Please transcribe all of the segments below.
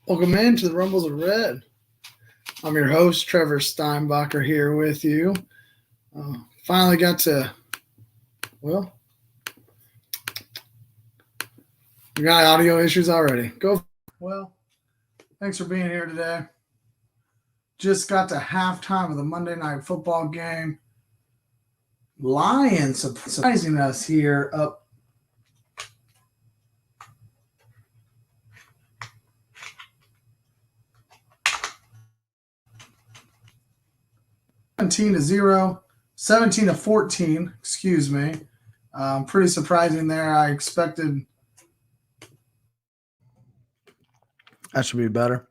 Welcome in to the Rumbles of Red. I'm your host, Trevor Steinbacher, here with you. Finally got to, we got audio issues already. Thanks for being here today. Just got to halftime of the Monday Night Football game. Lions surprising us here up 17-0, 17-14, excuse me. Pretty surprising there. I expected that should be better.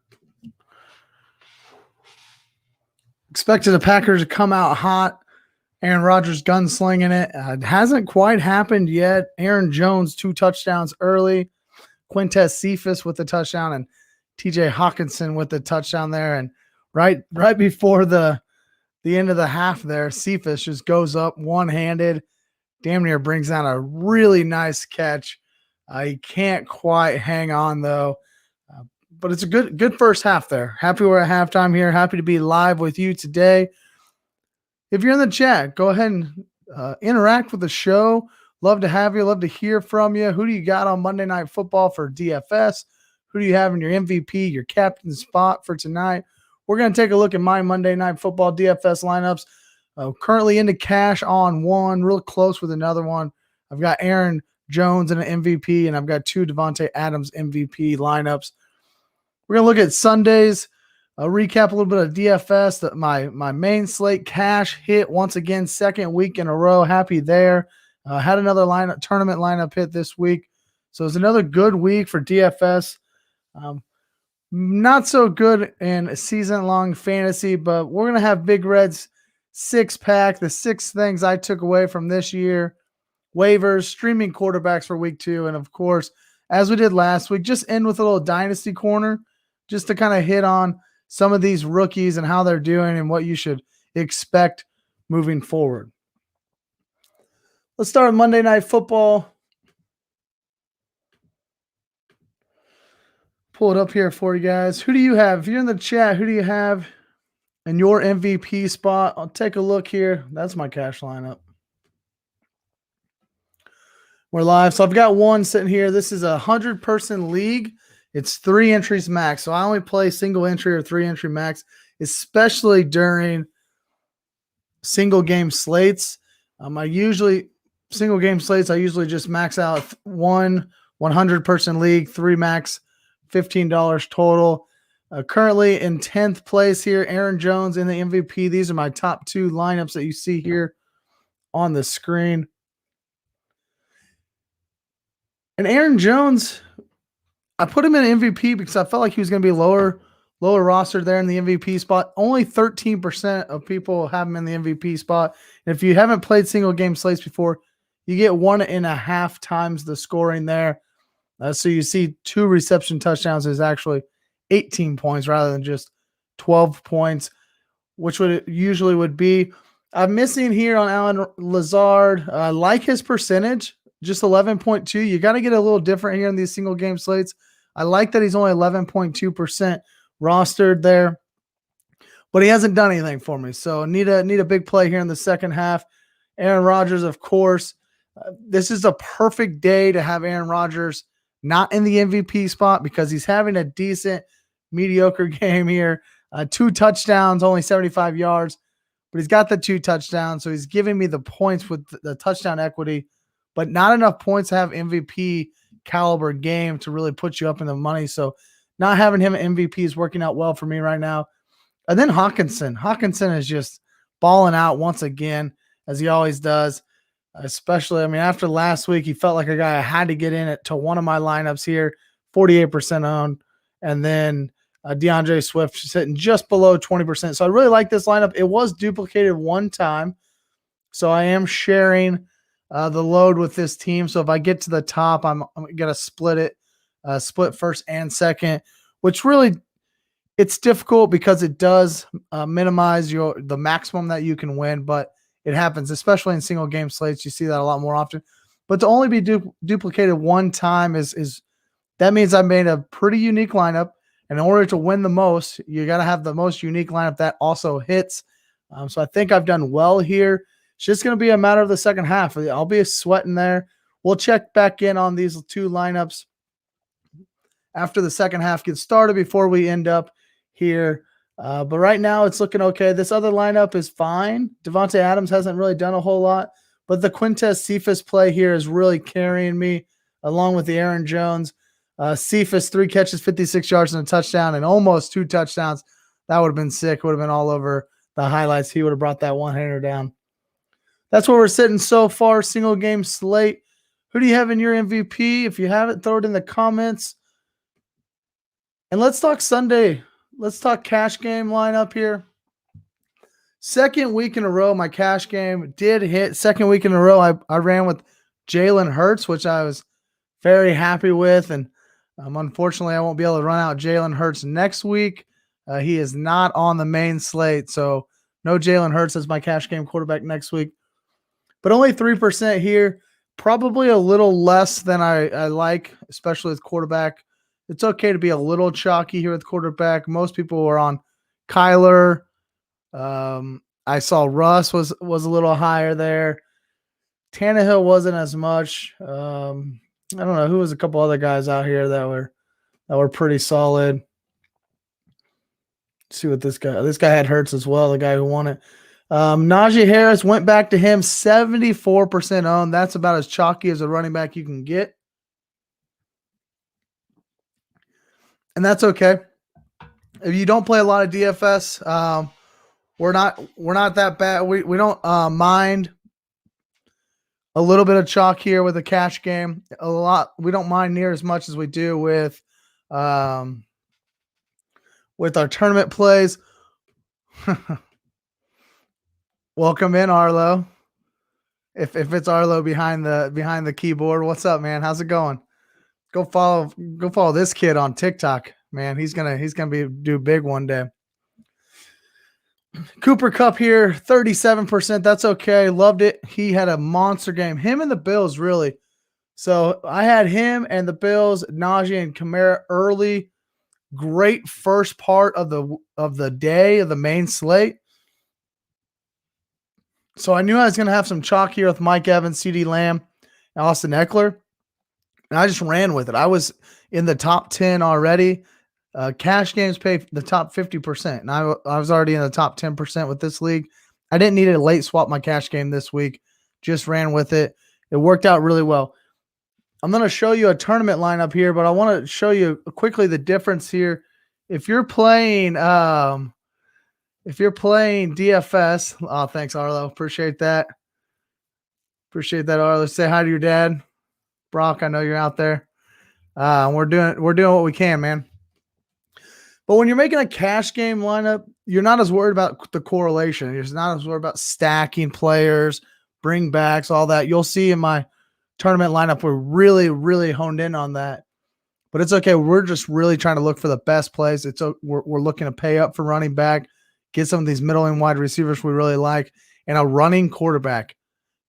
Expected the Packers to come out hot. Aaron Rodgers gunslinging it. It hasn't quite happened yet. Aaron Jones, 2 touchdowns early. Quintez Cephas with the touchdown and TJ Hawkinson with the touchdown there. And right before the end of the half there, Cephas just goes up one-handed, damn near brings down a really nice catch. He can't quite hang on, though. But it's a good first half there. Happy we're at halftime here. Happy to be live with you today. If you're in the chat, go ahead and interact with the show. Love to have you. Love to hear from you. Who do you got on Monday Night Football for DFS? Who do you have in your MVP, your captain spot for tonight? We're going to take a look at my Monday Night Football DFS lineups. Currently into cash on one, real close with another one. I've got Aaron Jones in an MVP, and I've got 2 Devontae Adams MVP lineups. We're going to look at Sundays. I'll recap a little bit of DFS. My main slate cash hit once again, second week in a row. Happy there. Had another tournament lineup hit this week. So it's another good week for DFS. Not so good in season-long fantasy, but we're going to have Big Red's 6-pack, the 6 things I took away from this year. Waivers, streaming quarterbacks for week 2, and of course, as we did last week, just end with a little Dynasty Corner, just to kind of hit on some of these rookies and how they're doing and what you should expect moving forward. Let's start with Monday Night Football. Pull it up here for you guys. Who do you have? If you're in the chat, who do you have in your MVP spot? I'll take a look here. That's my cash lineup. We're live. So I've got one sitting here. This is a 100-person league. It's 3 entries max. So I only play single entry or 3 entry max, especially during single game slates. I usually just max out 1 100-person league, 3 max, $15 total. Currently in 10th place here, Aaron Jones in the MVP. These are my top 2 lineups that you see here on the screen. And Aaron Jones, I put him in MVP because I felt like he was going to be lower roster there in the MVP spot. Only 13% of people have him in the MVP spot. And if you haven't played single game slates before, you get 1.5 times the scoring there. So you see 2 reception touchdowns is actually 18 points rather than just 12 points, which usually would be. I'm missing here on Allen Lazard. I like his percentage, just 11.2. You got to get a little different here in these single game slates. I like that he's only 11.2% rostered there, but he hasn't done anything for me. So need a big play here in the second half. Aaron Rodgers, of course. This is a perfect day to have Aaron Rodgers not in the MVP spot because he's having a decent, mediocre game here. 2 touchdowns, only 75 yards, but he's got the 2 touchdowns, so he's giving me the points with the touchdown equity, but not enough points to have MVP caliber game to really put you up in the money. So not having him at MVP is working out well for me right now. And then Hawkinson. Hawkinson is just balling out once again, as he always does. Especially, after last week, he felt like a guy I had to get in it to one of my lineups here, 48% owned. And then DeAndre Swift sitting just below 20%. So I really like this lineup. It was duplicated one time. So I am sharing the load with this team. So if I get to the top, I'm going to split it, split first and second, which really, it's difficult because it does minimize the maximum that you can win, but it happens, especially in single game slates. You see that a lot more often. But to only be duplicated one time is that means I made a pretty unique lineup. And in order to win the most, you got to have the most unique lineup that also hits. So I think I've done well here. It's just going to be a matter of the second half. I'll be sweating there. We'll check back in on these two lineups after the second half gets started before we end up here. But right now it's looking okay. This other lineup is fine. Devontae Adams hasn't really done a whole lot, but the Quintez Cephas play here is really carrying me along with the Aaron Jones. Cephas, 3 catches, 56 yards and a touchdown and almost 2 touchdowns. That would have been sick. Would have been all over the highlights. He would have brought that one-hander down. That's where we're sitting so far. Single game slate. Who do you have in your MVP? If you have it, throw it in the comments. And let's talk Sunday. Let's talk cash game lineup here. Second week in a row, my cash game did hit. Second week in a row, I ran with Jalen Hurts, which I was very happy with. And unfortunately, I won't be able to run out Jalen Hurts next week. He is not on the main slate, so no Jalen Hurts as my cash game quarterback next week. But only 3% here. Probably a little less than I like, especially with quarterback. It's okay to be a little chalky here with quarterback. Most people were on Kyler. I saw Russ was a little higher there. Tannehill wasn't as much. I don't know who was a couple other guys out here that were pretty solid. Let's see what this guy had Hurts as well, the guy who won it. Najee Harris went back to him, 74% owned. That's about as chalky as a running back you can get. And that's okay. If you don't play a lot of DFS, we're not that bad. We don't mind a little bit of chalk here with a cash game. We don't mind near as much as we do with our tournament plays. Welcome in, Arlo. If it's Arlo behind the keyboard, what's up, man? How's it going? Go follow this kid on TikTok, man. He's gonna do big one day. Cooper Kupp here, 37%. That's okay. Loved it. He had a monster game. Him and the Bills, really. So I had him and the Bills, Najee and Kamara early. Great first part of the day of the main slate. So I knew I was going to have some chalk here with Mike Evans, CeeDee Lamb, and Austin Eckler. And I just ran with it. I was in the top 10 already. Cash games pay the top 50%. And I was already in the top 10% with this league. I didn't need to late swap my cash game this week. Just ran with it. It worked out really well. I'm going to show you a tournament lineup here, but I want to show you quickly the difference here. If you're playing DFS, oh, thanks, Arlo. Appreciate that. Appreciate that, Arlo. Say hi to your dad. Brock, I know you're out there. We're doing what we can, man. But when you're making a cash game lineup, you're not as worried about the correlation. You're not as worried about stacking players, bring backs, all that. You'll see in my tournament lineup, we're really, really honed in on that. But it's okay. We're just really trying to look for the best plays. We're looking to pay up for running back, get some of these middle and wide receivers we really like, and a running quarterback.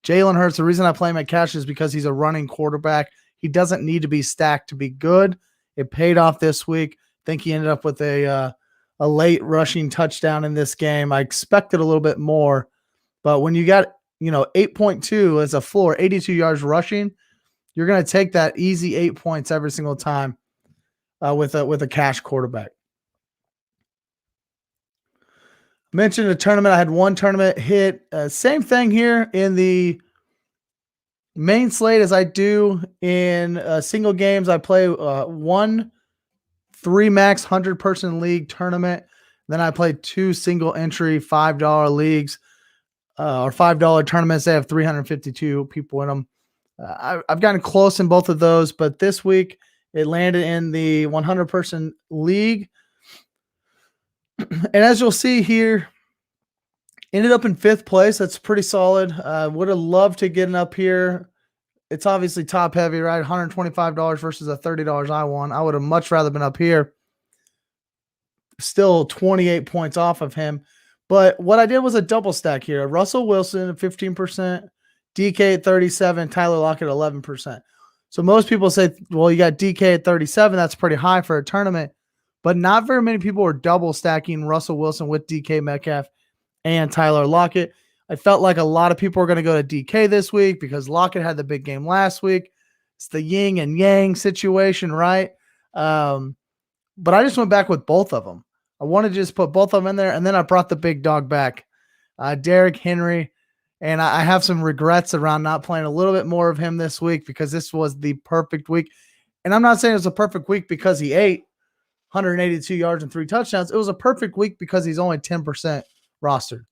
Jalen Hurts, the reason I play him at cash is because he's a running quarterback. He doesn't need to be stacked to be good. It paid off this week. I think he ended up with a late rushing touchdown in this game. I expected a little bit more, but when you got 8.2 as a floor, 82 yards rushing, you're going to take that easy 8 points every single time with a cash quarterback. Mentioned a tournament. I had one tournament hit. Same thing here in the main slate as I do in single games. I play 3 max 100-person league tournament. Then I play 2 single entry $5 leagues or $5 tournaments. They have 352 people in them. I've gotten close in both of those, but this week it landed in the 100-person league. And as you'll see here, ended up in 5th place. That's pretty solid. Would have loved to get up here. It's obviously top heavy, right? $125 versus a $30 I won. I would have much rather been up here. Still 28 points off of him. But what I did was a double stack here. Russell Wilson at 15%, DK at 37%, Tyler Lockett at 11%. So most people say, well, you got DK at 37. That's pretty high for a tournament. but not very many people were double stacking Russell Wilson with DK Metcalf and Tyler Lockett. I felt like a lot of people were going to go to DK this week because Lockett had the big game last week. It's the yin and yang situation, right? But I just went back with both of them. I wanted to just put both of them in there, and then I brought the big dog back, Derrick Henry. And I have some regrets around not playing a little bit more of him this week because this was the perfect week. And I'm not saying it was a perfect week because he ate 182 yards and 3 touchdowns. It was a perfect week because he's only 10% rostered.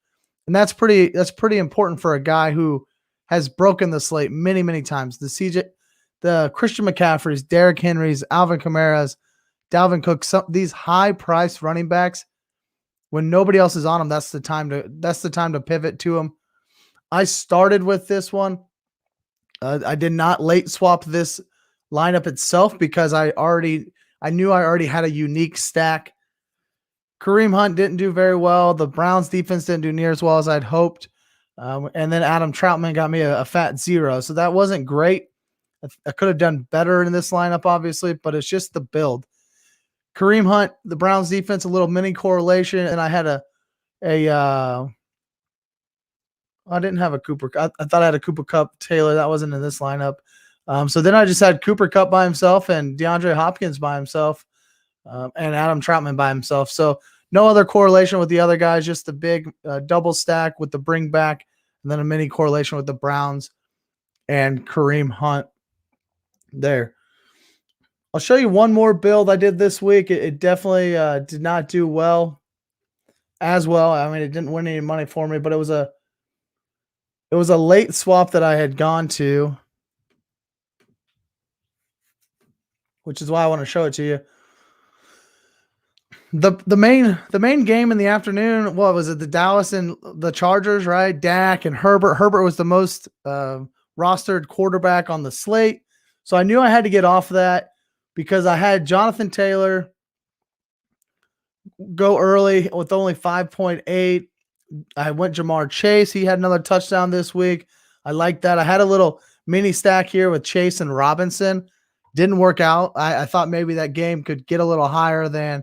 And that's pretty important for a guy who has broken the slate many, many times. The Christian McCaffreys, Derrick Henrys, Alvin Kamara's, Dalvin Cook, these high-priced running backs, when nobody else is on them, that's the time to pivot to them. I started with this one. I did not late swap this lineup itself because I knew I already had a unique stack. Kareem Hunt didn't do very well. The Browns defense didn't do near as well as I'd hoped. And then Adam Troutman got me a fat 0. So that wasn't great. I could have done better in this lineup, obviously, but it's just the build. Kareem Hunt, the Browns defense, a little mini correlation, and I had I didn't have a Cooper. I thought I had a Cooper Kupp Taylor. That wasn't in this lineup. So then I just had Cooper Kupp by himself and DeAndre Hopkins by himself and Adam Troutman by himself. So no other correlation with the other guys, just the big double stack with the bring back and then a mini correlation with the Browns and Kareem Hunt there. I'll show you one more build I did this week. It definitely did not do well as well. I mean, it didn't win any money for me, but it was a late swap that I had gone to, which is why I want to show it to you. The main game in the afternoon, what was it? The Dallas and the Chargers, right? Dak and Herbert. Herbert was the most rostered quarterback on the slate. So I knew I had to get off of that because I had Jonathan Taylor go early with only 5.8. I went Jamar Chase. He had another touchdown this week. I like that. I had a little mini stack here with Chase and Robinson. Didn't work out. I thought maybe that game could get a little higher than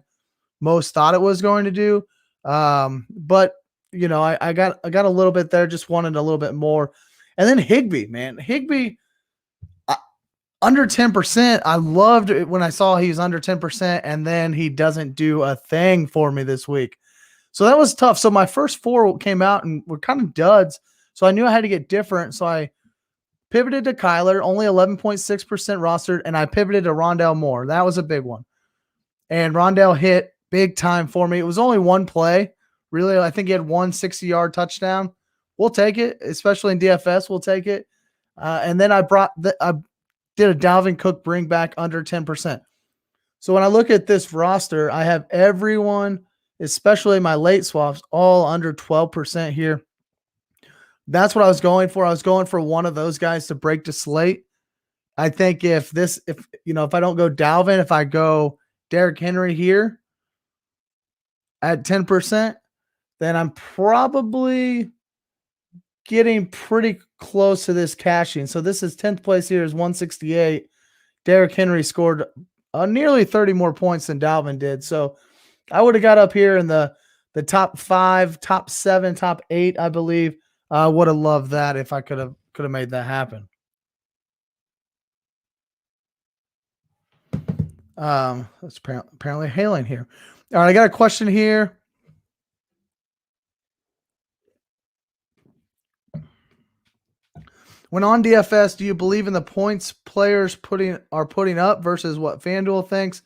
most thought it was going to do. But you know, I got a little bit there, just wanted a little bit more. And then Higbee, man. Higbee under 10%. I loved it when I saw he was under 10%, and then he doesn't do a thing for me this week. So that was tough. So my first 4 came out and were kind of duds. So I knew I had to get different. So I pivoted to Kyler, only 11.6% rostered, and I pivoted to Rondale Moore. That was a big one. And Rondale hit big time for me. It was only one play. Really, I think he had one 60-yard touchdown. We'll take it, especially in DFS. We'll take it. And then I did a Dalvin Cook bring back under 10%. So when I look at this roster, I have everyone, especially my late swaps, all under 12% here. That's what I was going for. I was going for one of those guys to break the slate. I think if I don't go Dalvin, if I go Derrick Henry here at 10%, then I'm probably getting pretty close to this cashing. So this is 10th place here is 168. Derrick Henry scored nearly 30 more points than Dalvin did. So I would have got up here in the top 5, top 7, top 8, I believe. I would have loved that if I could have made that happen. That's apparently hailing here. All right, I got a question here. When on DFS, do you believe in the points players are putting up versus what FanDuel thinks?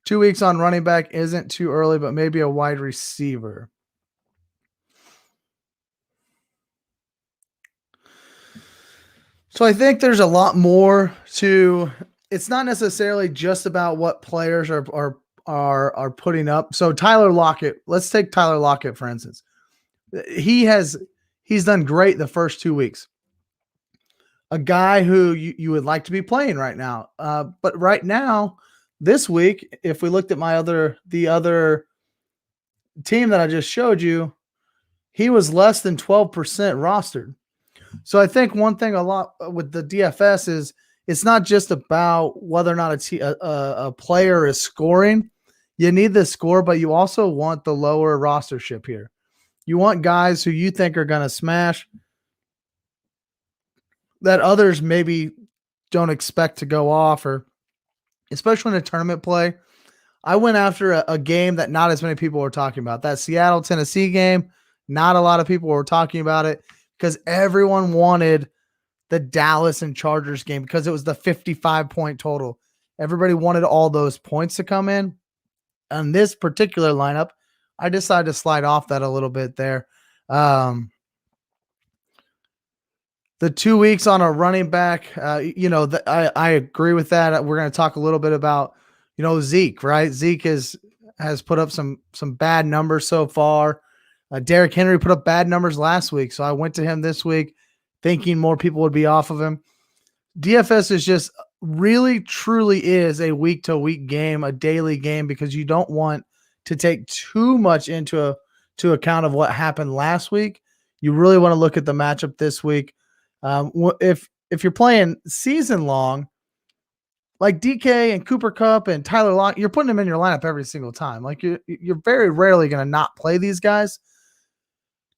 2 weeks on running back isn't too early, but maybe a wide receiver. So I think there's a lot more to. It's not necessarily just about what players are putting up. So Tyler Lockett, let's take Tyler Lockett for instance. He's done great the first 2 weeks. A guy who you would like to be playing right now. But right now, this week, if we looked at the other team that I just showed you, he was less than 12% rostered. So I think one thing a lot with the DFS is it's not just about whether or not a player is scoring. You need the score, but you also want the lower rostership here. You want guys who you think are going to smash that others maybe don't expect to go off, or especially in a tournament play. I went after a game that not as many people were talking about. That Seattle Tennessee game, not a lot of people were talking about it because everyone wanted the Dallas and Chargers game because it was the 55-point total. Everybody wanted all those points to come in. On this particular lineup, I decided to slide off that a little bit there. The 2 weeks on a running back, I agree with that. We're going to talk a little bit about, Zeke, right? Zeke has put up some bad numbers so far. Derrick Henry put up bad numbers last week, so I went to him this week thinking more people would be off of him. DFS is just really, truly is a week-to-week game, a daily game, because you don't want to take too much into account of what happened last week. You really want to look at the matchup this week. If you're playing season long, like DK and Cooper Kupp and Tyler Lockett, you're putting them in your lineup every single time. Like you're very rarely going to not play these guys.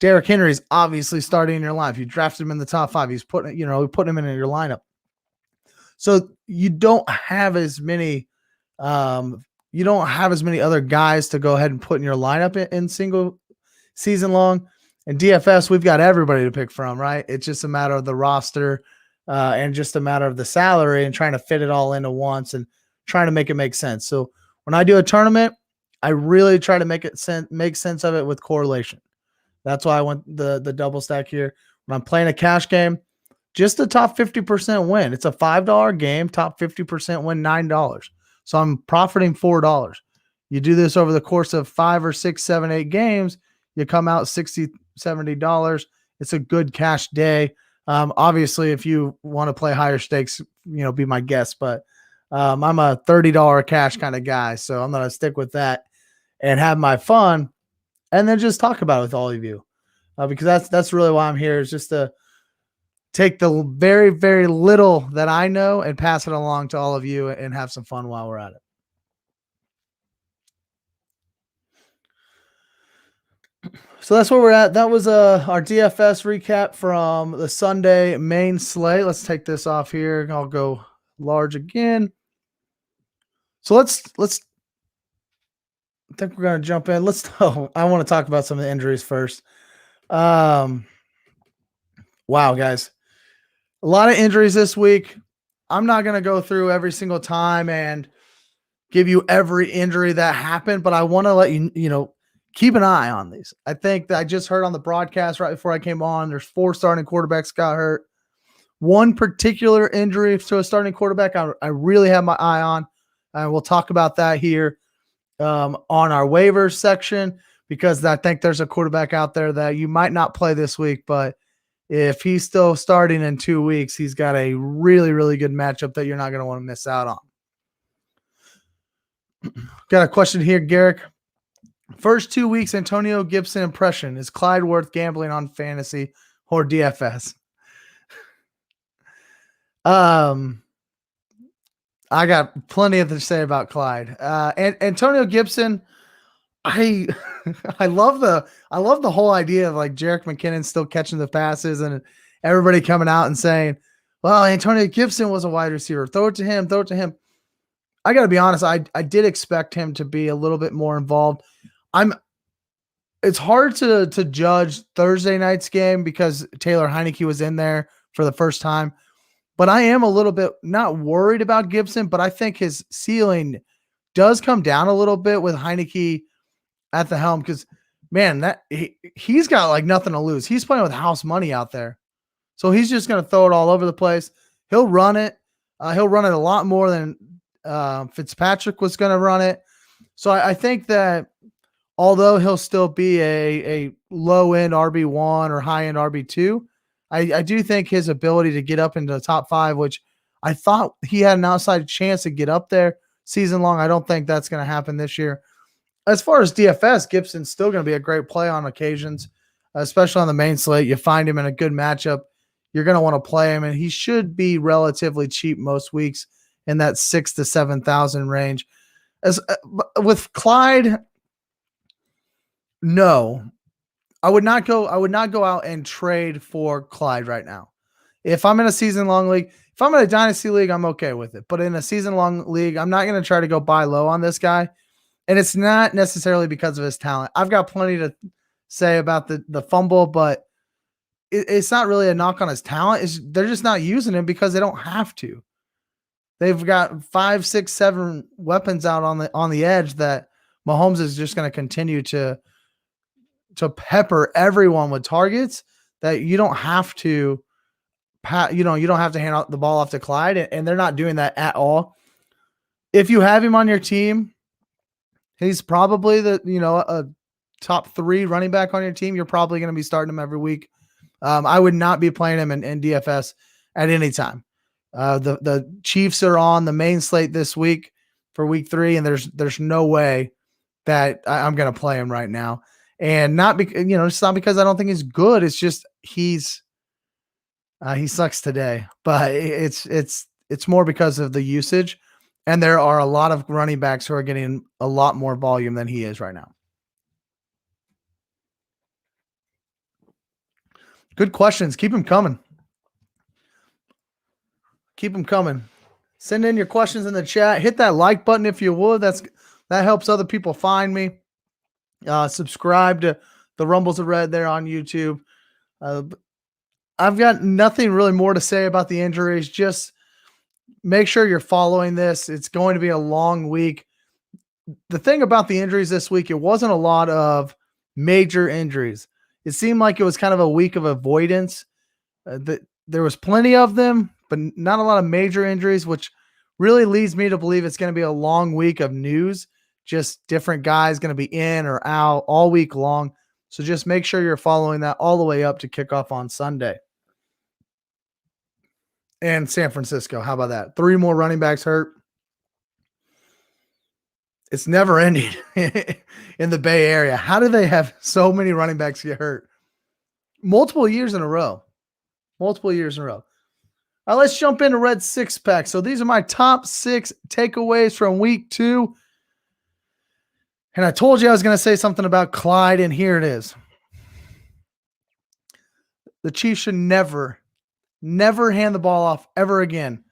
Derrick Henry is obviously starting in your lineup. You drafted him in the top 5. He's putting him in your lineup. So you don't have as many other guys to go ahead and put in your lineup in single season long. In DFS, we've got everybody to pick from, right? It's just a matter of the roster and just a matter of the salary and trying to fit it all into once and trying to make it make sense. So when I do a tournament, I really try to make sense of it with correlation. That's why I went the double stack here. When I'm playing a cash game, just the top 50% win. It's a $5 game, top 50% win $9. So I'm profiting $4. You do this over the course of 5 or 6, 7, 8 games, you come out $60, $70. It's a good cash day. Obviously, if you want to play higher stakes, be my guest. But I'm a $30 cash kind of guy, so I'm going to stick with that and have my fun, and then just talk about it with all of you, because that's really why I'm here, is just to take the very, very little that I know and pass it along to all of you and have some fun while we're at it. So that's where we're at. That was our DFS recap from the Sunday main slate. Let's take this off here. I'll go large again. So let's I think we're going to jump in. I want to talk about some of the injuries first. Wow, guys. A lot of injuries this week. I'm not going to go through every single time and give you every injury that happened, but I want to let you, keep an eye on these. I think that I just heard on the broadcast right before I came on, there's 4 starting quarterbacks got hurt. One particular injury to a starting quarterback I really have my eye on. And we'll talk about that here on our waivers section, because I think there's a quarterback out there that you might not play this week, but if he's still starting in 2 weeks, he's got a really, really good matchup that you're not going to want to miss out on. Got a question here, Garrick. First 2 weeks, Antonio Gibson impression. Is Clyde worth gambling on fantasy or DFS? I got plenty to say about Clyde. And Antonio Gibson, I love the whole idea of like Jerick McKinnon still catching the passes and everybody coming out and saying, well, Antonio Gibson was a wide receiver. Throw it to him. I got to be honest. I did expect him to be a little bit more involved. It's hard to judge Thursday night's game because Taylor Heineke was in there for the first time, but I am a little bit not worried about Gibson, but I think his ceiling does come down a little bit with Heineke at the helm, because man, he's got like nothing to lose. He's playing with house money out there. So he's just going to throw it all over the place. He'll run it. He'll run it a lot more than Fitzpatrick was going to run it. So I think that although he'll still be a low-end RB1 or high-end RB2, I do think his ability to get up into the top 5, which I thought he had an outside chance to get up there season long, I don't think that's going to happen this year. As far as DFS, Gibson's still going to be a great play on occasions, especially on the main slate. You find him in a good matchup, you're going to want to play him, and he should be relatively cheap most weeks in that 6,000 to 7,000 range. With Clyde, no. I would not go out and trade for Clyde right now. If I'm in a season long league, if I'm in a dynasty league, I'm okay with it. But in a season long league, I'm not going to try to go buy low on this guy. And it's not necessarily because of his talent. I've got plenty to say about the fumble, but it's not really a knock on his talent. They're just not using him because they don't have to. They've got 5, 6, 7 weapons out on the edge that Mahomes is just going to continue to pepper everyone with targets that you don't have to you don't have to hand out the ball off to Clyde, and they're not doing that at all. If you have him on your team, he's probably a top 3 running back on your team. You're probably going to be starting him every week. I would not be playing him in DFS at any time. The Chiefs are on the main slate this week for week 3, and there's no way that I'm going to play him right now. And not because it's not because I don't think he's good. It's just he sucks today. But it's more because of the usage, and there are a lot of running backs who are getting a lot more volume than he is right now. Good questions. Keep them coming. Keep them coming. Send in your questions in the chat. Hit that like button if you would. That helps other people find me. Subscribe to the Rumbles of Red there on YouTube. I've got nothing really more to say about the injuries. Just make sure you're following this. It's going to be a long week. The thing about the injuries this week, it wasn't a lot of major injuries. It seemed like it was kind of a week of avoidance. There was plenty of them, but not a lot of major injuries, which really leads me to believe it's going to be a long week of news. Just different guys going to be in or out all week long. So just make sure you're following that all the way up to kickoff on Sunday. And San Francisco, how about that? 3 more running backs hurt. It's never ending in the Bay Area. How do they have so many running backs get hurt? Multiple years in a row. All right, let's jump into Red 6-pack. So these are my top 6 takeaways from week 2. And I told you I was going to say something about Clyde, and here it is. The Chiefs should never hand the ball off ever again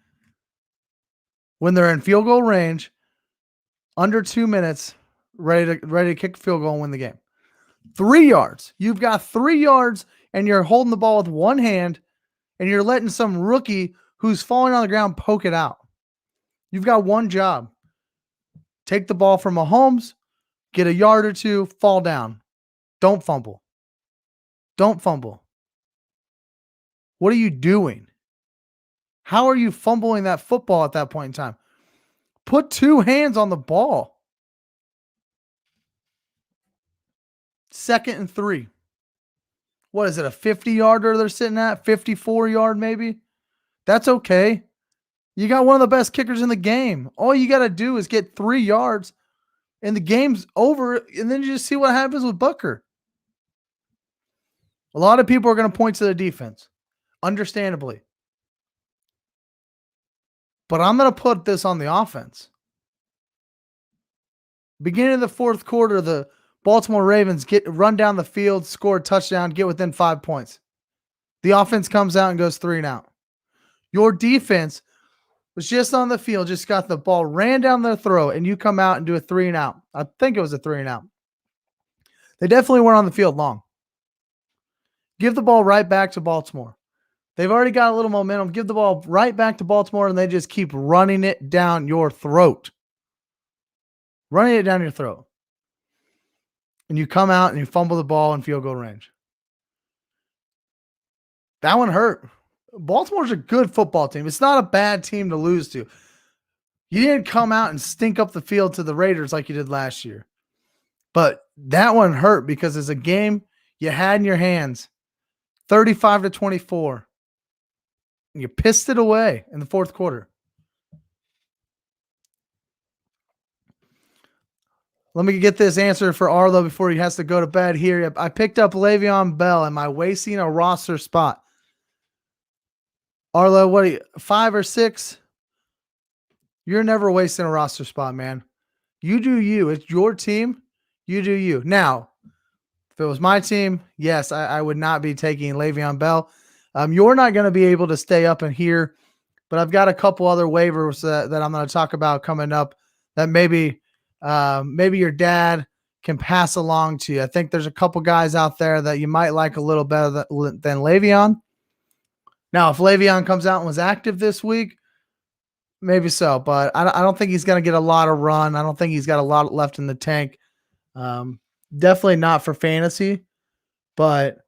when they're in field goal range, under 2 minutes, ready to kick a field goal and win the game. 3 yards. You've got 3 yards, and you're holding the ball with one hand, and you're letting some rookie who's falling on the ground poke it out. You've got one job. Take the ball from Mahomes, get a yard or 2, fall down. Don't fumble. What are you doing? How are you fumbling that football at that point in time? Put 2 hands on the ball. 2nd and 3. What is it, a 50-yarder they're sitting at? 54-yard maybe? That's okay. You got one of the best kickers in the game. All you got to do is get 3 yards, and the game's over, and then you just see what happens with Booker. A lot of people are going to point to the defense, understandably. But I'm going to put this on the offense. Beginning of the 4th quarter, the Baltimore Ravens run down the field, score a touchdown, get within 5 points. The offense comes out and goes 3 and out. Your defense was just on the field, just got the ball, ran down their throat, and you come out and do a 3 and out. I think it was a 3 and out. They definitely weren't on the field long. Give the ball right back to Baltimore. They've already got a little momentum. Give the ball right back to Baltimore, and they just keep running it down your throat. Running it down your throat. And you come out and you fumble the ball in field goal range. That one hurt. Baltimore's a good football team. It's not a bad team to lose to. You didn't come out and stink up the field to the Raiders like you did last year. But that one hurt because it's a game you had in your hands. 35-24. And you pissed it away in the 4th quarter. Let me get this answer for Arlo before he has to go to bed here. I picked up Le'Veon Bell. Am I wasting a roster spot? Arlo, what are you, 5 or 6? You're never wasting a roster spot, man. You do you. It's your team. You do you. Now, if it was my team, yes, I would not be taking Le'Veon Bell. You're not going to be able to stay up in here, but I've got a couple other waivers that I'm going to talk about coming up that maybe your dad can pass along to you. I think there's a couple guys out there that you might like a little better than Le'Veon. Now, if Le'Veon comes out and was active this week, maybe so, but I don't think he's going to get a lot of run. I don't think he's got a lot left in the tank. Definitely not for fantasy, but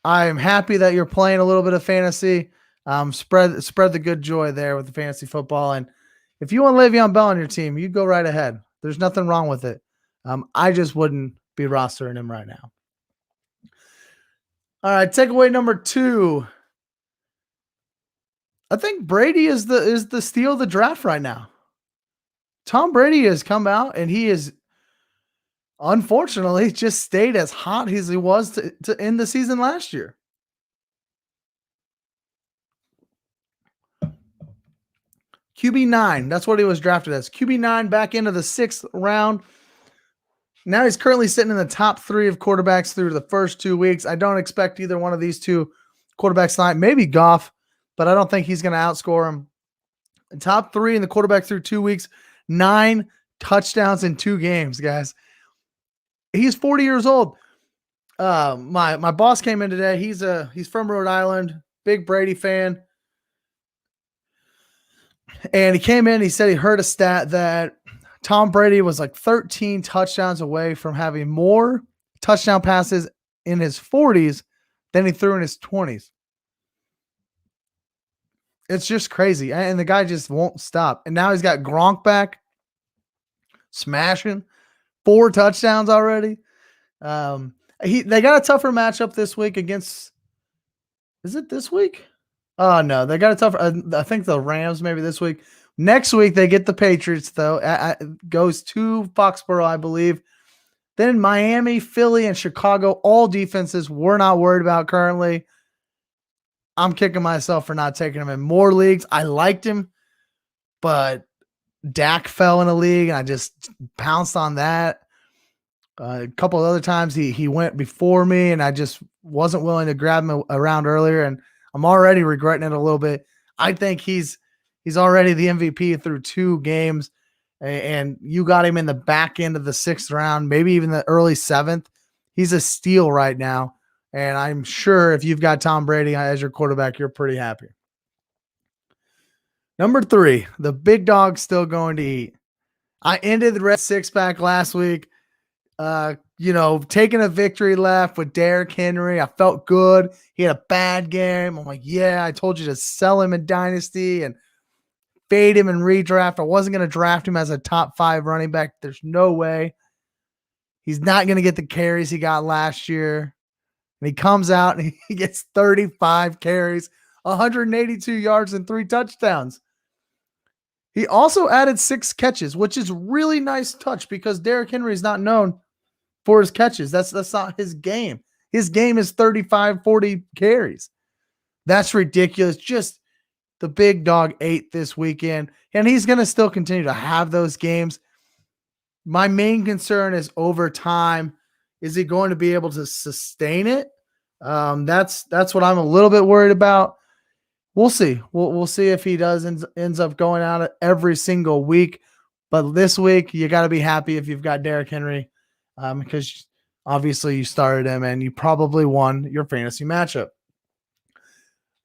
I'm happy that you're playing a little bit of fantasy. Spread the good joy there with the fantasy football. And if you want Le'Veon Bell on your team, you go right ahead. There's nothing wrong with it. I just wouldn't be rostering him right now. All right, takeaway number 2. I think Brady is the steal of the draft right now. Tom Brady has come out and he is unfortunately just stayed as hot as he was to end the season last year. QB9, that's what he was drafted as. QB9 back into the 6th round. Now he's currently sitting in the top 3 of quarterbacks through the first 2 weeks. I don't expect either one of these two quarterbacks tonight. Maybe Goff, but I don't think he's going to outscore him. Top 3 in the quarterback through 2 weeks, 9 touchdowns in 2 games, guys. He's 40 years old. My boss came in today. He's from Rhode Island, big Brady fan. And he came in, he said he heard a stat that Tom Brady was like 13 touchdowns away from having more touchdown passes in his 40s than he threw in his 20s. It's just crazy. And the guy just won't stop. And now he's got Gronk back, smashing 4 touchdowns already. They got a tougher matchup this week against, is it this week? Oh, no, they got a tougher, I think the Rams maybe this week. Next week, they get the Patriots, though. Goes to Foxborough, I believe. Then Miami, Philly, and Chicago, all defenses we're not worried about currently. I'm kicking myself for not taking him in more leagues. I liked him, but Dak fell in a league, and I just pounced on that. A couple of other times he went before me, and I just wasn't willing to grab him around earlier, and I'm already regretting it a little bit. I think he's already the MVP through 2 games, and you got him in the back end of the 6th round, maybe even the early 7th. He's a steal right now, and I'm sure if you've got Tom Brady as your quarterback, you're pretty happy. Number 3, the big dog's still going to eat. I ended the Red 6-pack last week. Taking a victory lap with Derrick Henry. I felt good. He had a bad game. I'm like, yeah, I told you to sell him in Dynasty and fade him in redraft. I wasn't going to draft him as a top 5 running back. There's no way. He's not going to get the carries he got last year. And he comes out and he gets 35 carries, 182 yards, and 3 touchdowns. He also added 6 catches, which is really nice touch because Derrick Henry is not known for his catches. That's not his game. His game is 35, 40 carries. That's ridiculous. Just the big dog ate this weekend, and he's going to still continue to have those games. My main concern is over time. Is he going to be able to sustain it? That's what I'm a little bit worried about. We'll see. We'll see if he ends up going out every single week. But this week, you got to be happy if you've got Derrick Henry, because obviously you started him and you probably won your fantasy matchup.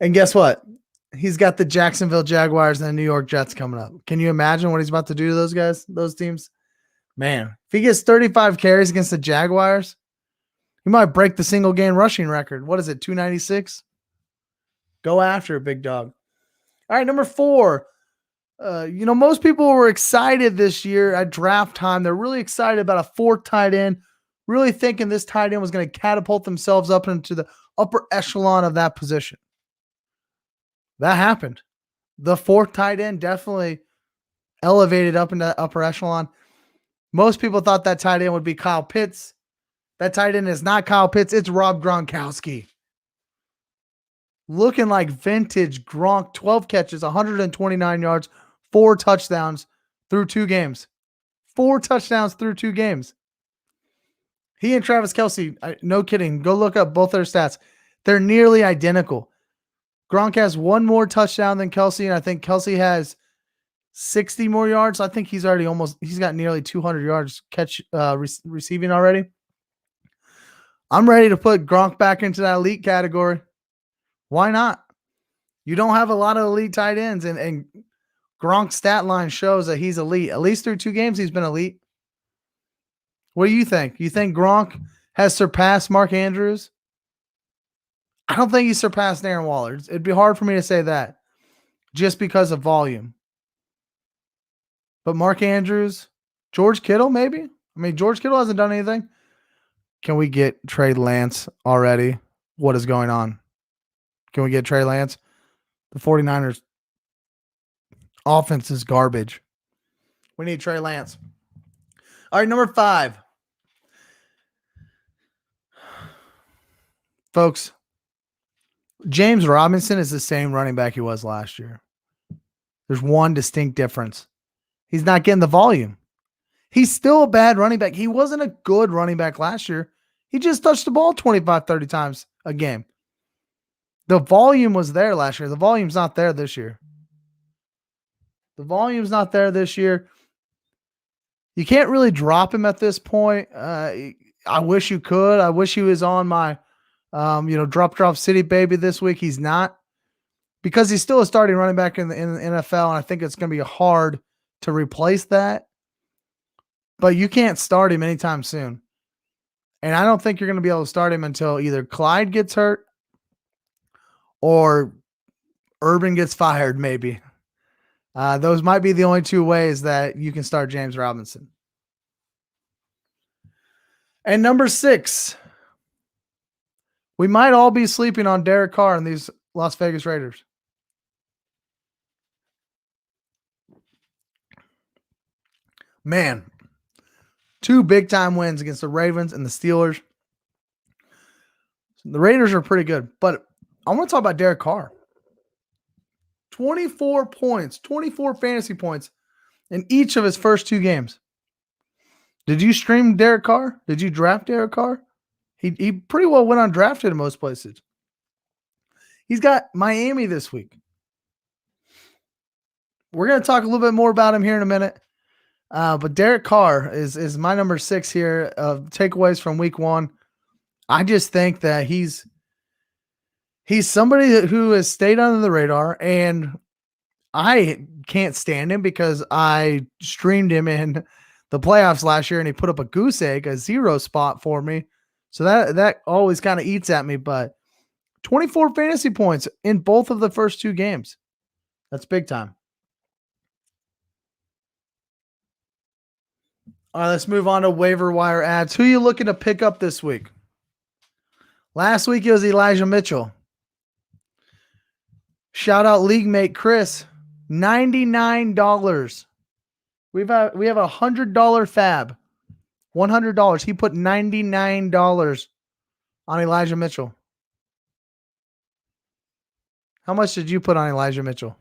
And guess what? He's got the Jacksonville Jaguars and the New York Jets coming up. Can you imagine what he's about to do to those guys, those teams? Man, if he gets 35 carries against the Jaguars, he might break the single game rushing record. What is it, 296? Go after it, big dog. All right, number 4. Most people were excited this year at draft time. They're really excited about a 4th tight end, really thinking this tight end was going to catapult themselves up into the upper echelon of that position. That happened. The 4th tight end definitely elevated up into the upper echelon. Most people thought that tight end would be Kyle Pitts. That tight end is not Kyle Pitts. It's Rob Gronkowski. Looking like vintage Gronk, 12 catches, 129 yards, 4 touchdowns through 2 games. 4 touchdowns through 2 games. He and Travis Kelce, no kidding. Go look up both their stats. They're nearly identical. Gronk has 1 more touchdown than Kelce, and I think Kelce has 60 more yards. I think he's got nearly 200 yards receiving already. I'm ready to put Gronk back into that elite category. Why not? You don't have a lot of elite tight ends, and Gronk's stat line shows that he's elite. At least through 2 games, he's been elite. What do you think? You think Gronk has surpassed Mark Andrews? I don't think he surpassed Aaron Waller. It'd be hard for me to say that just because of volume. But Mark Andrews, George Kittle, maybe? I mean, George Kittle hasn't done anything. Can we get Trey Lance already? What is going on? Can we get Trey Lance? The 49ers offense is garbage. We need Trey Lance. All right, number 5. Folks, James Robinson is the same running back he was last year. There's one distinct difference. He's not getting the volume. He's still a bad running back. He wasn't a good running back last year. He just touched the ball 25, 30 times a game. The volume was there last year. The volume's not there this year. You can't really drop him at this point. I wish you could. I wish he was on my drop city baby this week. He's not, because he's still a starting running back in the NFL, and I think it's going to be hard to replace that. But you can't start him anytime soon. And I don't think you're going to be able to start him until either Clyde gets hurt or Urban gets fired, maybe. Those might be the only 2 ways that you can start James Robinson. And number 6, we might all be sleeping on Derek Carr and these Las Vegas Raiders. Man, 2 big-time wins against the Ravens and the Steelers. The Raiders are pretty good, but I want to talk about Derek Carr. 24 points, 24 fantasy points in each of his first 2 games. Did you stream Derek Carr? Did you draft Derek Carr? He pretty well went undrafted in most places. He's got Miami this week. We're going to talk a little bit more about him here in a minute. But Derek Carr is my number 6 here of takeaways from week 1. I just think that he's somebody who has stayed under the radar, and I can't stand him because I streamed him in the playoffs last year and he put up a goose egg, a 0 spot for me. So that always kind of eats at me, but 24 fantasy points in both of the first 2 games. That's big time. All right, let's move on to waiver wire ads. Who are you looking to pick up this week? Last week it was Elijah Mitchell. Shout out league mate Chris, $99. We have a $100 fab, $100. He put $99 on Elijah Mitchell. How much did you put on Elijah Mitchell?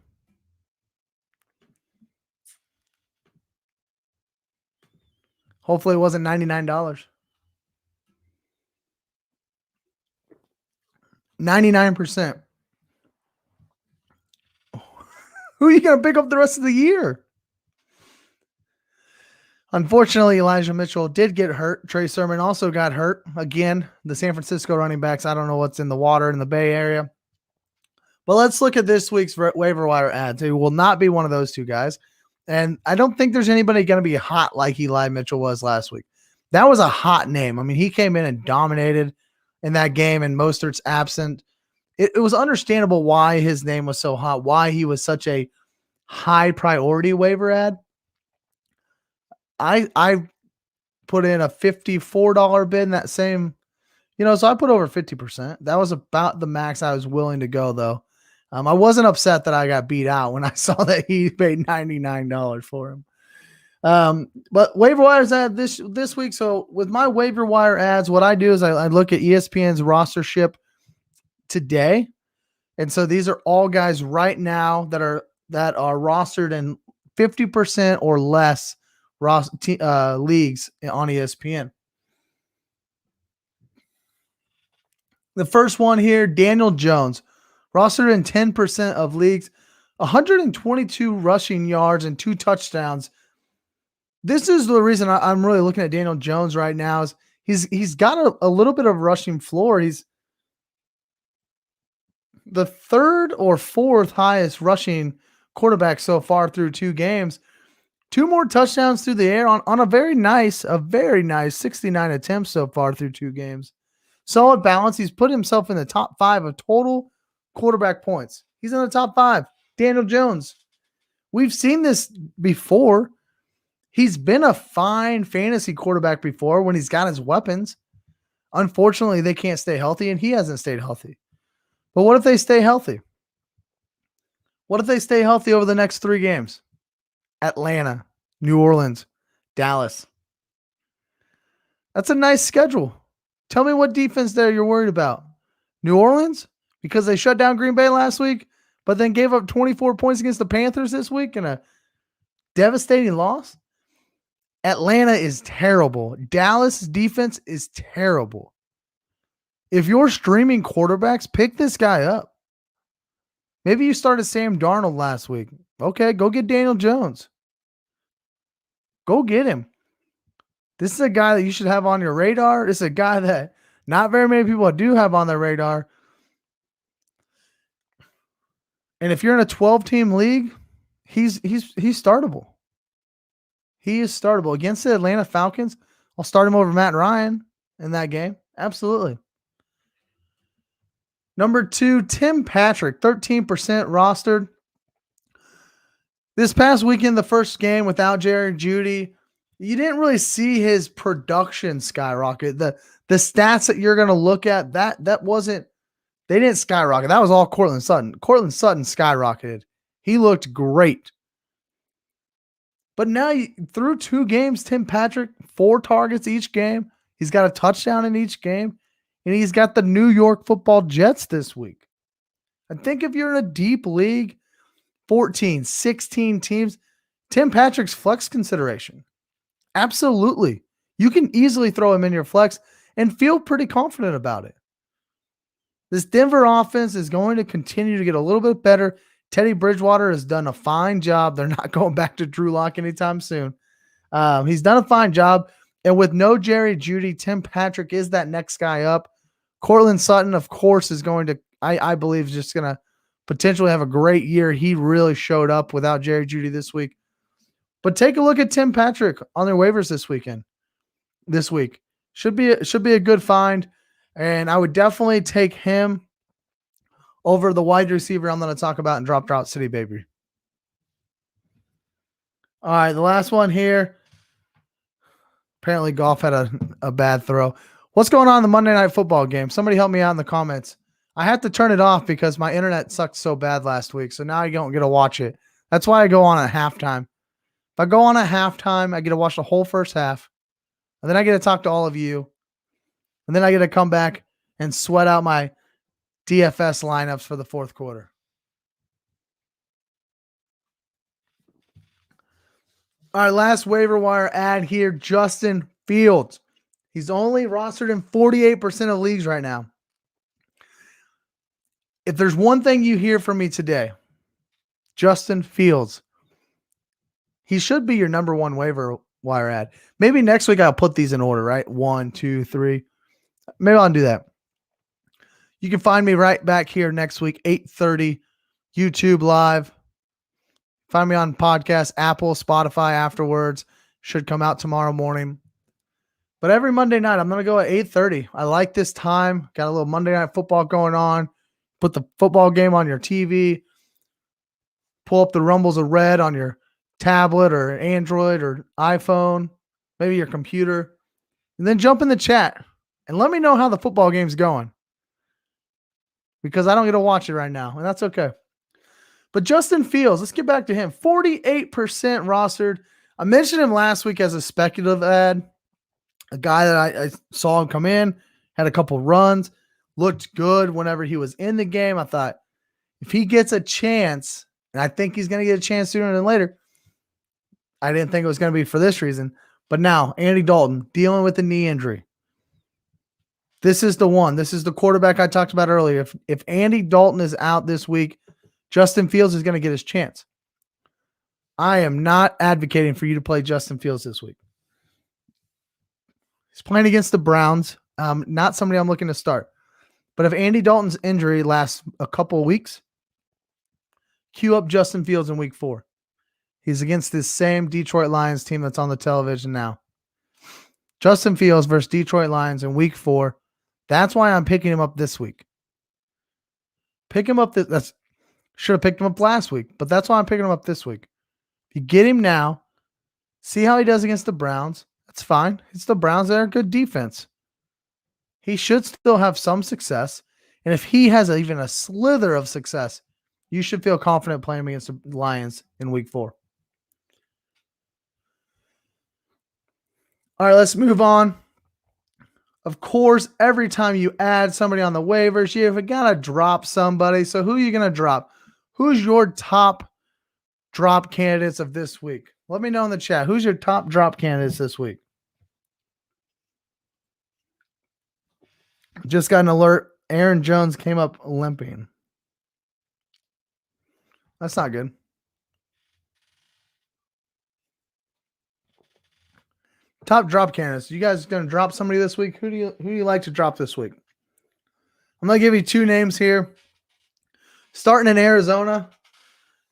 Hopefully it wasn't $99. 99%. Who are you going to pick up the rest of the year? Unfortunately, Elijah Mitchell did get hurt. Trey Sermon also got hurt. Again, the San Francisco running backs, I don't know what's in the water in the Bay Area. But let's look at this week's waiver wire ads. It will not be one of those 2 guys. And I don't think there's anybody going to be hot like Eli Mitchell was last week. That was a hot name. I mean, he came in and dominated in that game, and Mostert's absent. It was understandable why his name was so hot, why he was such a high priority waiver ad. I put in a $54 bid in that same, so I put over 50%. That was about the max I was willing to go, though. I wasn't upset that I got beat out when I saw that he paid $99 for him. But waiver wires ad this week. So with my waiver wire ads, what I do is I look at ESPN's rostership today. And so these are all guys right now that are rostered in 50% or less leagues on ESPN. The first one here, Daniel Jones, rostered in 10% of leagues, 122 rushing yards and 2 touchdowns. This is the reason I'm really looking at Daniel Jones right now. Is he's got a little bit of rushing floor. He's the third or fourth highest rushing quarterback so far through 2 games. 2 more touchdowns through the air on a very nice 69 attempts so far through 2 games. Solid balance. He's put himself in the top 5 of total quarterback points. He's in the top 5. Daniel Jones. We've seen this before. He's been a fine fantasy quarterback before when he's got his weapons. Unfortunately, they can't stay healthy, and he hasn't stayed healthy. But what if they stay healthy? What if they stay healthy over the next 3 games? Atlanta, New Orleans, Dallas. That's a nice schedule. Tell me what defense there you're worried about. New Orleans, because they shut down Green Bay last week, but then gave up 24 points against the Panthers this week in a devastating loss. Atlanta is terrible. Dallas' defense is terrible. If you're streaming quarterbacks, pick this guy up. Maybe you started Sam Darnold last week. Okay, go get Daniel Jones. Go get him. This is a guy that you should have on your radar. This is a guy that not very many people do have on their radar. And if you're in a 12-team league, he's startable. He is startable. Against the Atlanta Falcons, I'll start him over Matt Ryan in that game. Absolutely. Number 2, Tim Patrick, 13% rostered. This past weekend, the first game without Jerry Jeudy, you didn't really see his production skyrocket. The stats that you're going to look at, that wasn't, they didn't skyrocket. That was all Cortland Sutton. Cortland Sutton skyrocketed. He looked great. But now, through 2 games, Tim Patrick, 4 targets each game. He's got a touchdown in each game. And he's got the New York Football Jets this week. I think if you're in a deep league, 14, 16 teams, Tim Patrick's flex consideration. Absolutely. You can easily throw him in your flex and feel pretty confident about it. This Denver offense is going to continue to get a little bit better. Teddy Bridgewater has done a fine job. They're not going back to Drew Lock anytime soon. He's done a fine job. And with no Jerry Jeudy, Tim Patrick is that next guy up. Cortland Sutton, of course, is going to, I believe, is just going to potentially have a great year. He really showed up without Jerry Jeudy this week. But take a look at Tim Patrick on their waivers this week. Should be a good find. And I would definitely take him over the wide receiver I'm going to talk about in Drop Drought City, baby. All right, the last one here. Apparently Goff had a bad throw. What's going on in the Monday Night Football game? Somebody help me out in the comments. I had to turn it off because my internet sucked so bad last week, so now I don't get to watch it. That's why I go on at halftime. If I go on at halftime, I get to watch the whole first half, and then I get to talk to all of you, and then I get to come back and sweat out my DFS lineups for the fourth quarter. All right, last waiver wire ad here, Justin Fields. He's only rostered in 48% of leagues right now. If there's one thing you hear from me today, Justin Fields, he should be your number 1 waiver wire ad. Maybe next week I'll put these in order, right? 1, 2, 3. Maybe I'll do that. You can find me right back here next week, 8:30, YouTube live. Find me on podcast, Apple, Spotify afterwards. Should come out tomorrow morning. But every Monday night, I'm going to go at 8:30. I like this time. Got a little Monday Night Football going on. Put the football game on your TV. Pull up the Rumbles of Red on your tablet or Android or iPhone, maybe your computer. And then jump in the chat and let me know how the football game's going. Because I don't get to watch it right now, and that's okay. But Justin Fields, let's get back to him. 48% rostered. I mentioned him last week as a speculative ad. A guy that I saw him come in, had a couple runs, looked good whenever he was in the game. I thought if he gets a chance, and I think he's going to get a chance sooner than later, I didn't think it was going to be for this reason. But now, Andy Dalton dealing with the knee injury. This is the one. This is the quarterback I talked about earlier. If Andy Dalton is out this week, Justin Fields is going to get his chance. I am not advocating for you to play Justin Fields this week. He's playing against the Browns. Not somebody I'm looking to start. But if Andy Dalton's injury lasts a couple of weeks, cue up Justin Fields in week 4. He's against this same Detroit Lions team that's on the television now. Justin Fields versus Detroit Lions in week 4. That's why I'm picking him up this week. Pick him up. Should have picked him up last week, but that's why I'm picking him up this week. You get him now. See how he does against the Browns. That's fine. It's the Browns. They're a good defense. He should still have some success. And if he has even a slither of success, you should feel confident playing him against the Lions in week 4. All right, let's move on. Of course, every time you add somebody on the waivers, you've got to drop somebody. So who are you going to drop? Who's your top drop candidates of this week? Let me know in the chat. Who's your top drop candidates this week? Just got an alert. Aaron Jones came up limping. That's not good. Top drop candidates. You guys going to drop somebody this week? Who do you like to drop this week? I'm going to give you 2 names here. Starting in Arizona,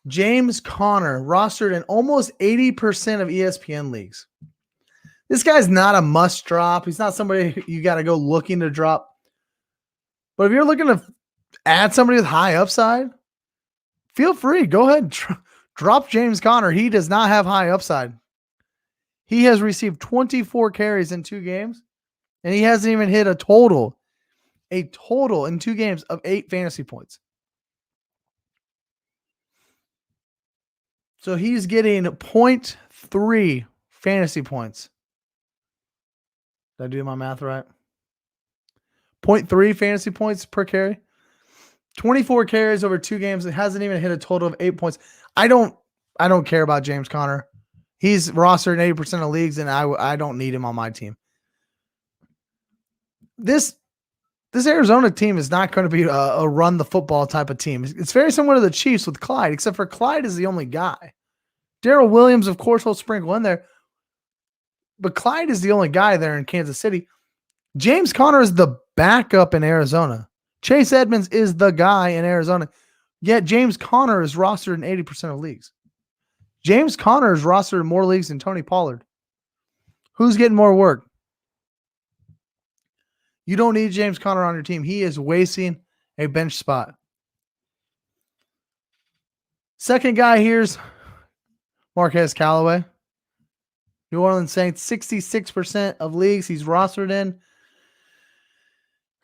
James Conner, rostered in almost 80% of ESPN leagues. This guy's not a must drop. He's not somebody you got to go looking to drop. But if you're looking to add somebody with high upside, feel free. Go ahead. Drop James Conner. He does not have high upside. He has received 24 carries in 2 games, and he hasn't even hit a total in 2 games of 8 fantasy points. So he's getting 0.3 fantasy points. Did I do my math right? 0.3 fantasy points per carry. 24 carries over 2 games. It hasn't even hit a total of 8 points. I don't care about James Conner. He's rostered in 80% of leagues, and I don't need him on my team. This Arizona team is not going to be a run the football type of team. It's very similar to the Chiefs with Clyde, except for Clyde is the only guy. Darrell Williams, of course, will sprinkle in there. But Clyde is the only guy there in Kansas City. James Conner is the backup in Arizona. Chase Edmonds is the guy in Arizona. Yet James Conner is rostered in 80% of leagues. James Conner is rostered in more leagues than Tony Pollard. Who's getting more work? You don't need James Conner on your team. He is wasting a bench spot. Second guy here's Marquez Callaway. New Orleans Saints, 66% of leagues he's rostered in.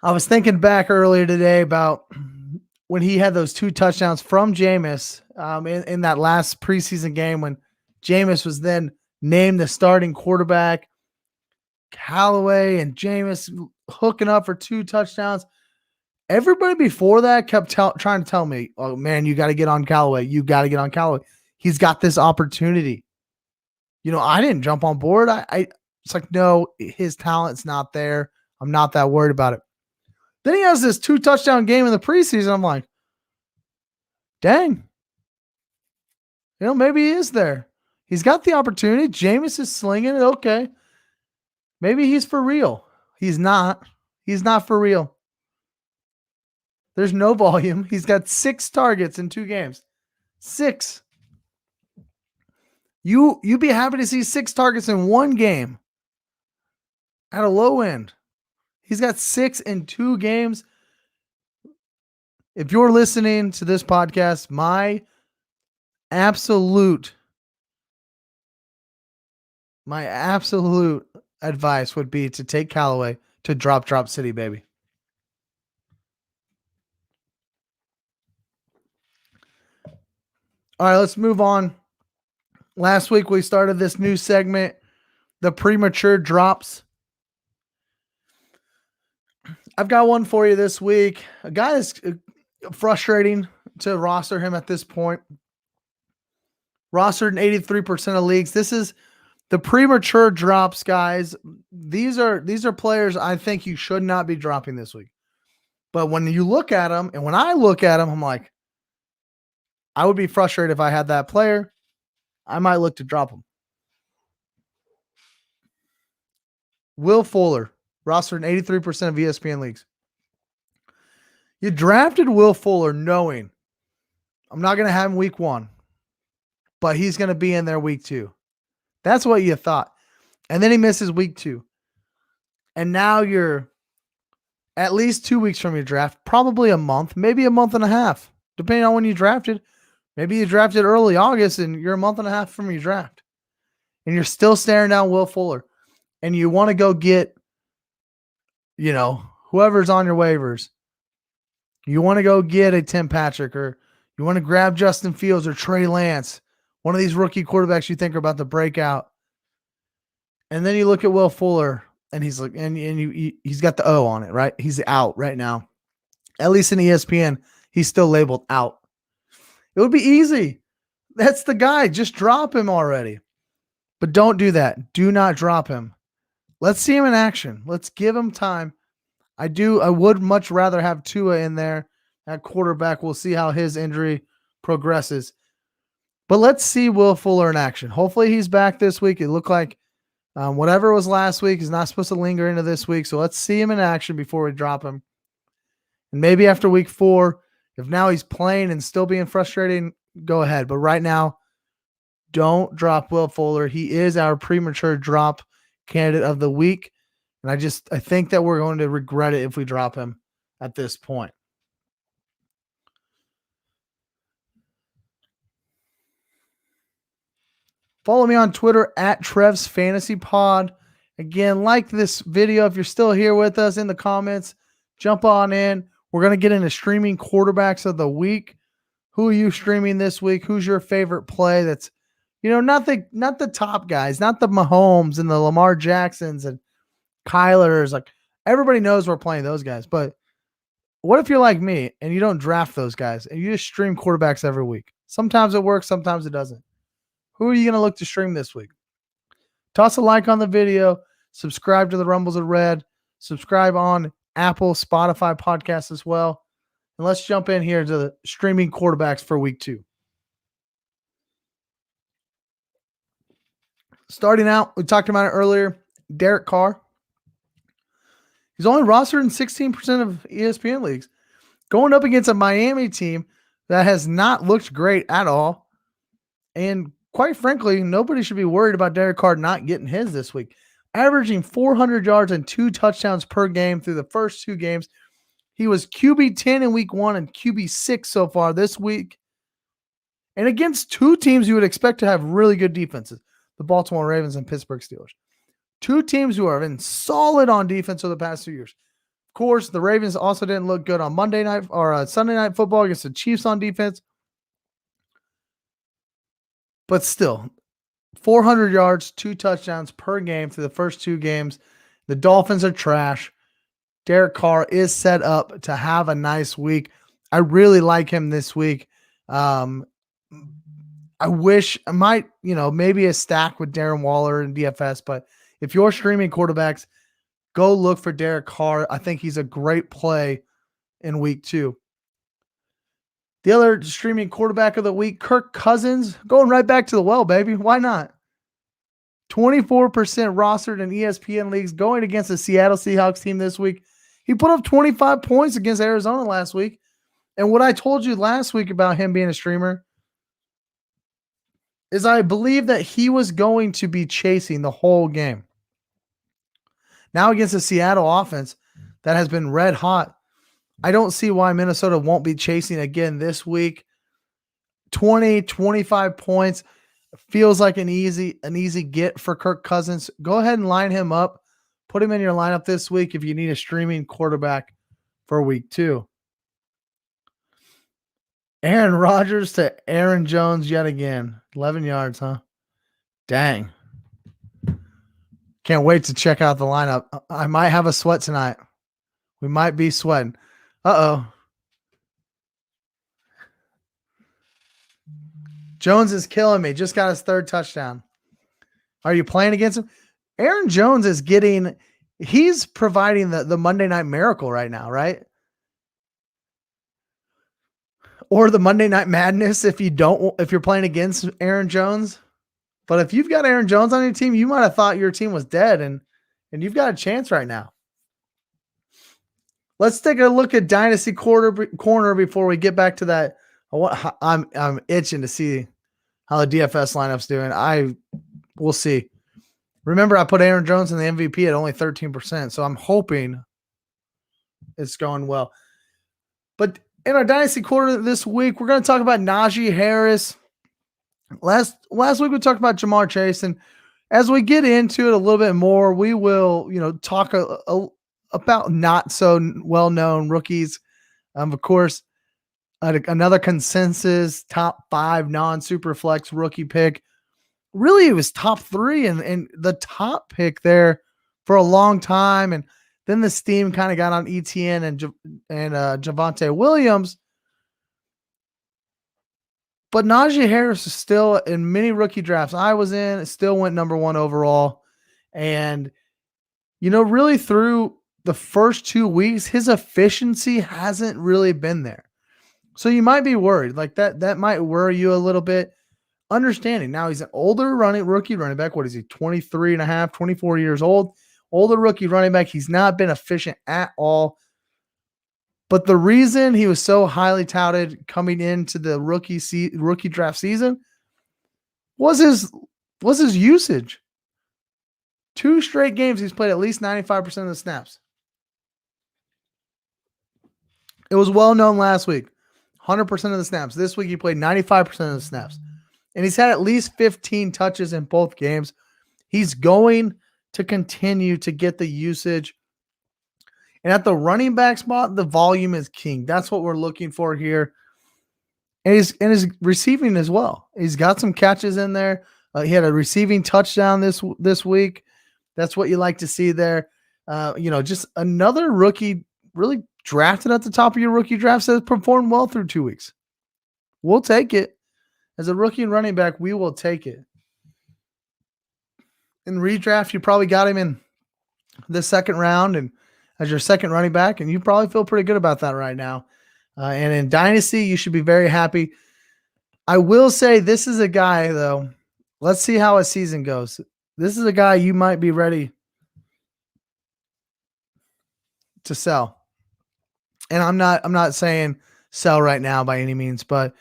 I was thinking back earlier today about when he had those 2 touchdowns from Jameis in that last preseason game when Jameis was then named the starting quarterback. Callaway and Jameis hooking up for 2 touchdowns. Everybody before that kept trying to tell me, oh, man, you got to get on Callaway. You got to get on Callaway. He's got this opportunity. I didn't jump on board. It's like, no, his talent's not there. I'm not that worried about it. Then he has this 2 touchdown game in the preseason. I'm like, dang. Maybe he is there. He's got the opportunity. Jameis is slinging it. Okay. Maybe he's for real. He's not. He's not for real. There's no volume. He's got 6 targets in 2 games. 6. You'd be happy to see 6 targets in 1 game at a low end. He's got 6 in 2 games. If you're listening to this podcast, my absolute advice would be to take Callaway to drop city, baby. All right, let's move on. Last week, we started this new segment, the Premature Drops. I've got one for you this week. A guy that's frustrating to roster him at this point. rostered in 83% of leagues. This is the premature drops, guys. These are players I think you should not be dropping this week. But when you look at them, and when I look at them, I'm like, I would be frustrated if I had that player. I might look to drop him. Will Fuller, rostered in 83% of ESPN leagues. You drafted Will Fuller knowing I'm not going to have him week 1, but he's going to be in there week 2. That's what you thought. And then he misses week 2. And now you're at least 2 weeks from your draft, probably a month, maybe a month and a half, depending on when you drafted. Maybe you drafted early August and you're a month and a half from your draft. And you're still staring down Will Fuller. And you want to go get, whoever's on your waivers. You want to go get a Tim Patrick, or you want to grab Justin Fields or Trey Lance, one of these rookie quarterbacks you think are about to break out. And then you look at Will Fuller, and he's like, he's got the O on it, right? He's out right now. At least in ESPN, he's still labeled out. It would be easy. That's the guy. Just drop him already. But don't do that. Do not drop him. Let's see him in action. Let's give him time. I would much rather have Tua in there at quarterback. We'll see how his injury progresses. But let's see Will Fuller in action. Hopefully he's back this week. It looked like whatever was last week is not supposed to linger into this week. So let's see him in action before we drop him. And maybe after week 4, if now he's playing and still being frustrating, go ahead. But right now, don't drop Will Fuller. He is our premature drop candidate of the week. And I think that we're going to regret it if we drop him at this point. Follow me on Twitter at Trev's Fantasy Pod. Again, like this video. If you're still here with us in the comments, jump on in. We're going to get into streaming quarterbacks of the week. Who are you streaming this week? Who's your favorite play? That's, not the top guys, not the Mahomes and the Lamar Jacksons and Kyler's. Like, everybody knows we're playing those guys. But what if you're like me and you don't draft those guys and you just stream quarterbacks every week? Sometimes it works, sometimes it doesn't. Who are you going to look to stream this week? Toss a like on the video. Subscribe to the Rumbles of Red. Subscribe on Apple, Spotify podcasts as well. And let's jump in here to the streaming quarterbacks for week 2. Starting out, we talked about it earlier, Derek Carr. He's only rostered in 16% of ESPN leagues. Going up against a Miami team that has not looked great at all. And quite frankly, nobody should be worried about Derek Carr not getting his this week. Averaging 400 yards and 2 touchdowns per game through the first 2 games. He was QB 10 in week 1 and QB 6 so far this week. And against 2 teams you would expect to have really good defenses. The Baltimore Ravens and Pittsburgh Steelers. 2 teams who have been solid on defense over the past 2 years. Of course, the Ravens also didn't look good on Monday night or Sunday night football against the Chiefs on defense. But still, 400 yards, 2 touchdowns per game through the first 2 games. The Dolphins are trash. Derek Carr is set up to have a nice week. I really like him this week. I wish I might, maybe a stack with Darren Waller and DFS, but if you're streaming quarterbacks, go look for Derek Carr. I think he's a great play in week 2. The other streaming quarterback of the week, Kirk Cousins, going right back to the well, baby. Why not? 24% rostered in ESPN leagues, going against the Seattle Seahawks team this week. He put up 25 points against Arizona last week. And what I told you last week about him being a streamer is I believe that he was going to be chasing the whole game. Now against the Seattle offense that has been red hot, I don't see why Minnesota won't be chasing again this week. 20, 25 points feels like an easy get for Kirk Cousins. Go ahead and line him up. Put him in your lineup this week if you need a streaming quarterback for week 2. Aaron Rodgers to Aaron Jones yet again. 11 yards, huh? Dang. Can't wait to check out the lineup. I might have a sweat tonight. We might be sweating. Uh-oh. Jones is killing me. Just got his third touchdown. Are you playing against him? Aaron Jones is he's providing the Monday Night Miracle right now, right? Or the Monday Night Madness if you're playing against Aaron Jones. But if you've got Aaron Jones on your team, you might have thought your team was dead, and you've got a chance right now. Let's take a look at Dynasty Corner before we get back to that. I'm itching to see how the DFS lineup's doing. We'll see. Remember, I put Aaron Jones in the MVP at only 13%, so I'm hoping it's going well. But in our Dynasty Corner this week, we're going to talk about Najee Harris. Last week we talked about Jamar Chase, and as we get into it a little bit more, we will, talk about not so well-known rookies. Of course, another consensus top 5 non-super flex rookie pick. Really, it was top 3 and the top pick there for a long time, and then the steam kind of got on ETN and Javonte Williams. But Najee Harris is still in many rookie drafts I was in. It still went number 1 overall. And, really through the first 2 weeks, his efficiency hasn't really been there. So you might be worried. Like that might worry you a little bit. Understanding now he's an older rookie running back. What is he? 23 and a half, 24 years old. Older rookie running back. He's not been efficient at all. But the reason he was so highly touted coming into the rookie draft season was his usage. 2 straight games he's played at least 95% of the snaps. It was well known last week. 100% of the snaps. This week he played 95% of the snaps. And he's had at least 15 touches in both games. He's going to continue to get the usage. And at the running back spot, the volume is king. That's what we're looking for here. And he's receiving as well. He's got some catches in there. He had a receiving touchdown this week. That's what you like to see there. Just another rookie really drafted at the top of your rookie drafts that has performed well through 2 weeks. We'll take it. As a rookie and running back, we will take it. In redraft, you probably got him in the second round and as your second running back, and you probably feel pretty good about that right now. And in Dynasty, you should be very happy. I will say this is a guy, though. Let's see how his season goes. This is a guy you might be ready to sell. And I'm not saying sell right now by any means, but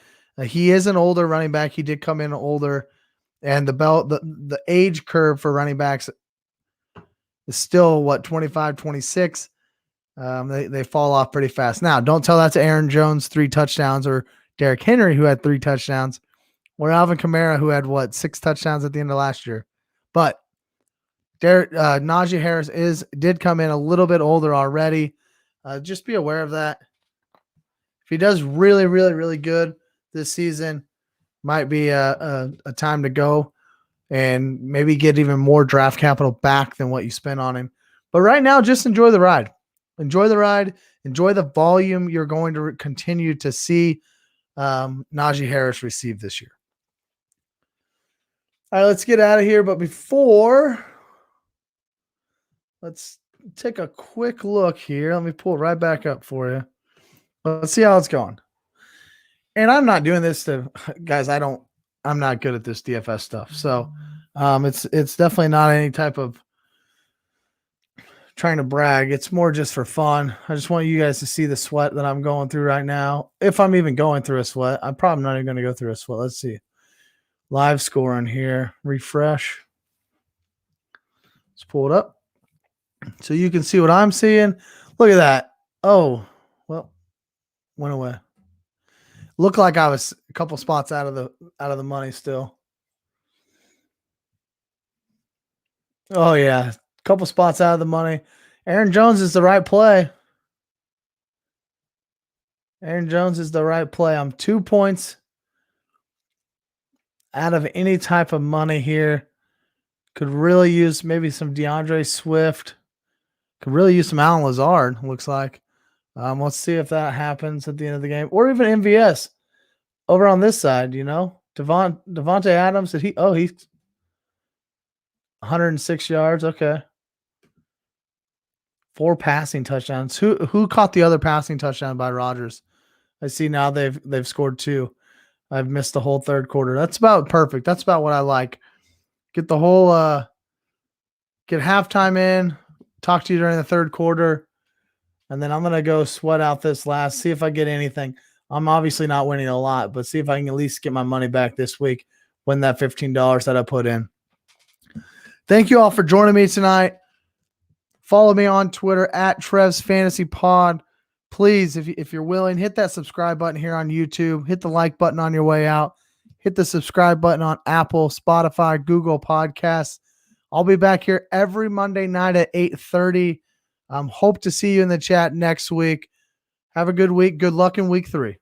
he is an older running back. He did come in older, and the age curve for running backs is still 25, 26. They fall off pretty fast. Now, don't tell that to Aaron Jones, 3 touchdowns, or Derrick Henry, who had 3 touchdowns, or Alvin Kamara, who had 6 touchdowns at the end of last year. But Najee Harris did come in a little bit older already. Just be aware of that. If he does really, really, really good this season, might be a time to go and maybe get even more draft capital back than what you spent on him. But right now, just enjoy the ride. Enjoy the ride. Enjoy the volume you're going to continue to see Najee Harris receive this year. All right, let's get out of here. But before, let's take a quick look here. Let me pull it right back up for you. Let's see how it's going. And I'm not doing this to guys. I'm not good at this DFS stuff. So it's definitely not any type of trying to brag. It's more just for fun. I just want you guys to see the sweat that I'm going through right now. If I'm even going through a sweat, I'm probably not even going to go through a sweat. Let's see. Live scoring here. Refresh. Let's pull it up so you can see what I'm seeing. Look at that. Oh, well, went away. Looked like I was a couple spots out of the money still. Oh yeah, a couple spots out of the money. Aaron Jones is the right play. Aaron Jones is the right play. I'm 2 points out of any type of money here. Could really use maybe some DeAndre Swift. Could really use some Allen Lazard, looks like. Let's see if that happens at the end of the game. Or even MVS over on this side, Devontae Adams, he's 106 yards. Okay. 4 passing touchdowns. Who caught the other passing touchdown by Rodgers? I see now they've scored 2. I've missed the whole third quarter. That's about perfect. That's about what I like. Get the whole get halftime in, talk to you during the third quarter, and then I'm gonna go sweat out this last, see if I get anything. I'm obviously not winning a lot, but see if I can at least get my money back this week, win that $15 that I put in. Thank you all for joining me tonight. Follow me on Twitter at Trev's Fantasy Pod. Please, if you're willing, hit that subscribe button here on YouTube. Hit the like button on your way out. Hit the subscribe button on Apple, Spotify, Google Podcasts. I'll be back here every Monday night at 8:30. Hope to see you in the chat next week. Have a good week. Good luck in week 3.